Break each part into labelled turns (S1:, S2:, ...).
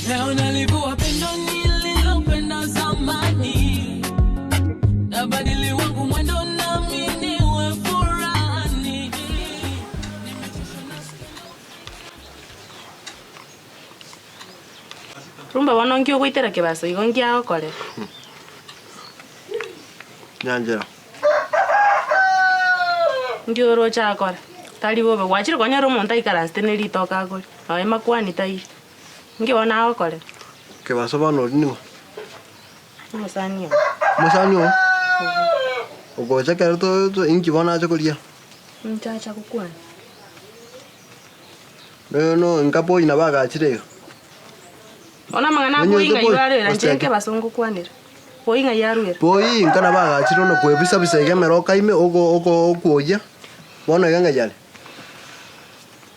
S1: Leo nalivua pendo nililopenda zamani, nabadili wangu mwendo nami niwe furani.
S2: Rumba wanongio kuitera kibaso igongia okole.
S3: Nyanjera.
S2: Ndio rocha akore. Tali bobe wachiro konyaro monta ikaraste neli toka kole. Awe makwani tai. Ndio na okole.
S3: Kibaso bano ningo.
S2: Musanio.
S3: Musanio. Ogocha kero to inki bana acha kulia.
S2: Mchacha kukwani.
S3: No ngapo ina baga achire.
S2: Ona mangana boinga yare ranjenke basongo kwanira. Boinga yaruye.
S3: Boi ngana baga achiro no kwebisa bisa igemero kaime ogo kuoya. Bono yanga yale.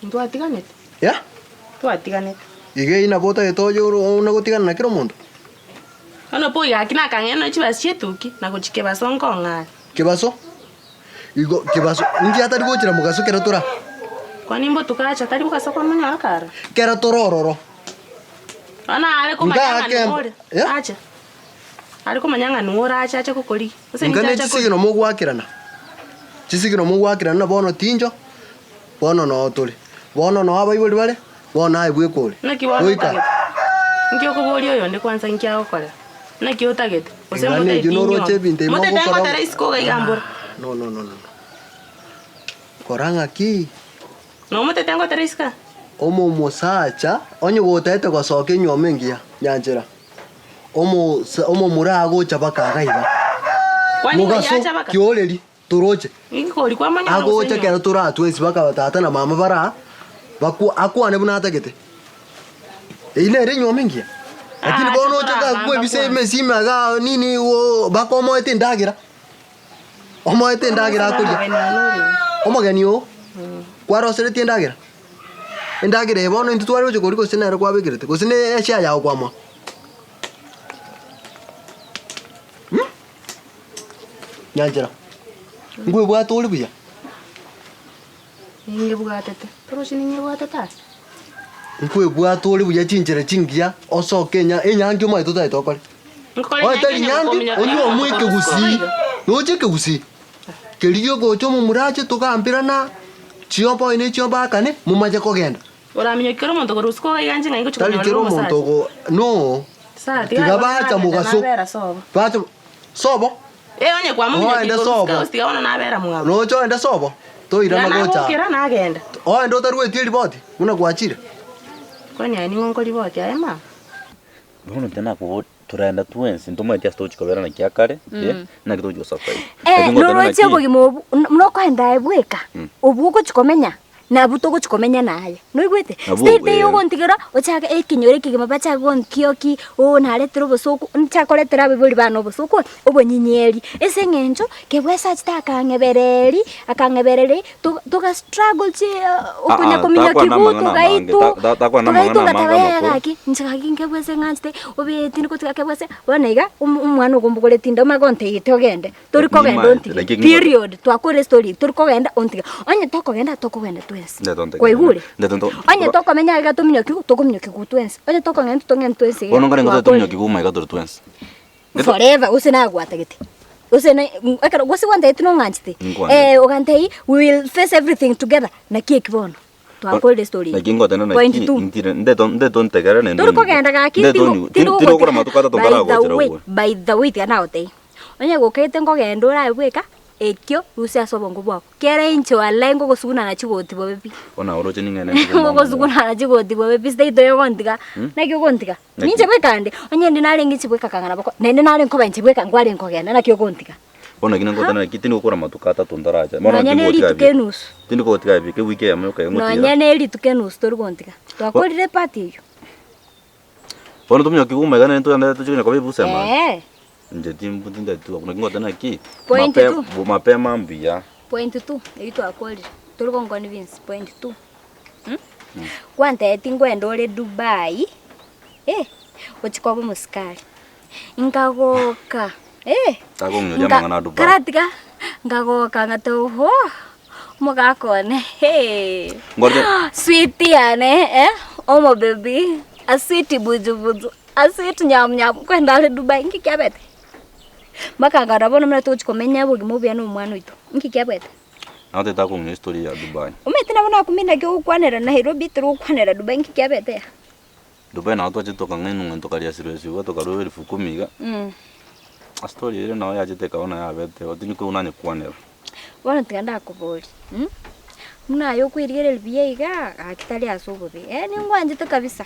S2: Ndo atiganete.
S3: Ya?
S2: Tu atiganete.
S3: Ige ina bota etoyo una gotigana na kiro mundo.
S2: Ono poi akina kangeno chibas chetuki na kuchike basongo nga.
S3: Kibaso? Igo kibaso ngi atari gochira mugaso kero tora.
S2: Kwani mbo tukacha tari bukaso kwa munya akara.
S3: Kero torororo.
S2: Ana ale kumanyanga ngore. Acha. Ali kumanyanga ngora acha kokoli.
S3: Ngane chisigino mugwakirana. Chisigino mugwakirana bono tinjo. Bono no tuli. Bono no abaibuli bale. Bono aibwe kole.
S2: Oika. Ngio kuboli oyo ndi kwanza nkia okole. Nakio target.
S3: Osembo tai.
S2: Mote tango tara isko ga igambura.
S3: No. Koranga ki.
S2: No mote tango tara iska.
S3: Omo musacha onye gotete gosoke nyomengia nyanjera. Omo murago chabaka gaiba.
S2: Kwani yacha baka.
S3: Kioleri turoche.
S2: Ngiko likwa manya.
S3: Ago cha kera tura twensi baka batata na mama bara. Baku akwane bunata gete. Ile re nyomengia. Lakini bono chaka kwe bise mesima ga nini wo bako mo etendagira. Omo etendagira kuja. Omo ganio. Kwaro sere tendagira. Endagira bono ntutwaro cyo kuriko sina kwa bigirete. Kusine esha yawo kwamo. Nyanjera. Ngwe bwa toli buya.
S2: Ninge bugatete. Toroshi ninge bugatete.
S3: Ngwe bwa toli buya chinjere chingia oso Kenya enyangi mo ito tai tokole.
S2: Ngikole
S3: tali nyangi onyo mweke gusi. No cheke gusi. Keliyo gocho mu murache tukambira na chiompo ine chiomba kane mumaje kogenda.
S2: Ora minyo kero monto korusko ga yanji ngai kuchiko.
S3: Tali kero monto go no.
S2: Sa
S3: tigabacha mugaso. Bacha sobo.
S2: Onye kwa munyo kiko stiga ona na bera mwa.
S3: No cho enda sobo. To ira magocha.
S2: Kira na agenda.
S3: Ndo tarwe tili boti. Una gwachira.
S2: Kwani ani ngongo liboti ayema.
S4: Bono tena ko turenda twensi ntoma tia stochi kobera na kiakare na kitojo safari.
S5: Noroche bugimo mnoko enda ebweka. Obugo chikomenya. Na buto go chikomenya naye. No igwete. Stete yo gontigera ochaka ekinyore kigema bacha gonkioki o na letro bosoko nchakole tera bibuli bano bosoko obonyinyeri. Ese ngenjo kebwesa chitaka ngebereri akangebereri to struggle chi okunya kominya kibuto gaitu. Gaitu gatabaya gaki nchakaki ngebwese ngante obe tini kutika kebwese wanaiga umwana ogombugole tinda magonte itogende. Tori kogenda onti. Period. Twakore story tori kogenda onti. Onye tokogenda kwa igure. Onye toko menya ga tuminyo kigu toko minyo kigu twensi. Onye toko ngento tongen twensi.
S4: Bono ngare ngoto tuminyo kigu mai ga twensi.
S5: Forever usena gwatagete. Usena akara gosi wanda etino nganchite. Ogantei we will face everything together na kiek bono. Twakole the story.
S4: Na kingo tena na intire nde tegara ne.
S5: Toko genda ga kingo.
S4: Tino kora matukata tombara go.
S5: By the way tiana otei. Onye gokete ngogendo ra ebweka. Ekyo rusia sobongo bwako kere incho alengo gosuguna na chigoti bobebi
S4: ona oroche ningene
S5: gosuguna na chigoti bobebi stay to yogontiga na kyogontiga ninje bwekande onye ndi nalengi chibweka kangana bako nende nalengo banje bweka ngwale nkogenda na kyogontiga
S4: ona kina ngotana kitini ukora matukata tondaraja
S5: mona ndi tukenus
S4: tindi ko tika bike wike ya moka yomutira
S5: no nyane tukenus torugontiga twakorire party yo
S4: bona tumyo kiguma gane ntunda tuchikina kwa bibu sema nje timbu tinda tu kuna kingo tena ki mapema mbia
S5: point 2 ito akoli tuliko convince point 2 kwante tingwendo le Dubai ochikobo muskari ingagoka
S4: tagonyo mangana Dubai
S5: karatika ngagoka ngato ho mugakone ngorje
S6: sweetie ane omo baby
S5: Aswiti buju. Aswiti nyam kwenda Dubai ngikyabete. Makangara bona mna tuchikomenya bugi mubya no mwana witu. Ngikyabete.
S4: Ate ta kumenya story ya Dubai.
S5: Umetina bona kumina kyo kwanera Nairobi tru kwanera Dubai ngikyabete.
S4: Dubai na to chito kangenu ngento kali asirwesi wato karo 10,000. A story ile nayo yajite kaona ya bete otini ko unanye kwanera.
S5: Bona tiganda kubori. Muna yo kwirigere biega akitali asubuthi. Ni ngwanjite kabisa.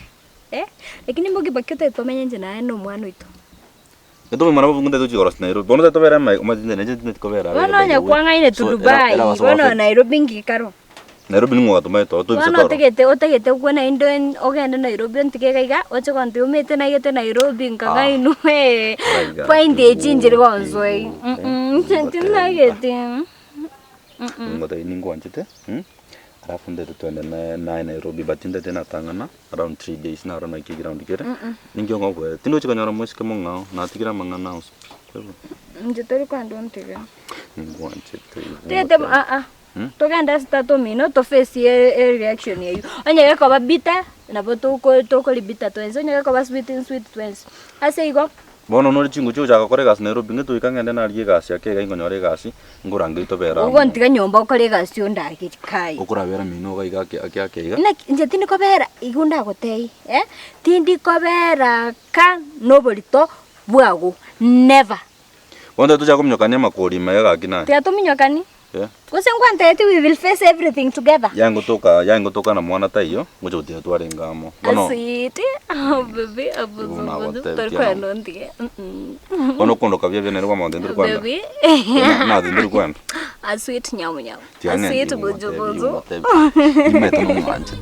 S5: Lakini mbogi bakete tomenya nje na no mwana witu.
S4: Eto mara bungu ndeto chigora Nairobi. Bono teto vera mai umazinde neje ko vera.
S5: Bona nya kwanga ine tu Dubai. Bona Nairobi ngikaro.
S4: Nairobi ni ngwa tomato to bisatoro.
S5: Bona otegete kuona indo ogenda Nairobi ntike kaiga oche konti umete na yete Nairobi nganga inu point echinjire gonzoi. Ntina yete.
S4: Ngoto iningo anchite. Alafu ndeto twende na Nairobi batinde tena tangana around 3 days na around iki ground kere. Ningi ngwa tindo chikanyara mwesike mongao na tikira mangana us.
S5: Njitori kwa ndo ntike.
S4: Ngwa anchite.
S5: Tete togenda stato mino to face a reaction yeyu. Anya ko babita na boto ko libita to enzo nya ko sweet twins. Ase igo
S4: bono no chingu chu chaka kore gas Nairobi ngitu ikangende na rie gas yake ga ingonyore gas nguranga itobera.
S5: Ugo ntiga nyomba ukore gas yo ndake kai.
S4: Ukura bera mino ga igake iga.
S5: Na nje tindi ko bera igunda gotei tindi ko bera ka nobolito bwago never.
S4: Wanda tu chako mnyokania makori mayaga kina.
S5: Tia to mnyokani? Yeah. Kusengwante we will face everything together.
S4: Yango toka na mwana taiyo ngojo tia tu arengamo.
S5: Bono. Sweet. Oh baby, abuzo. Torko no ndie.
S4: Bono kondo kabya bya nerwa mande ndur kwanda.
S5: Baby.
S4: Na ndur kwanda.
S5: A sweet nyamu. A sweet bujo.
S4: Imeto no mwanje.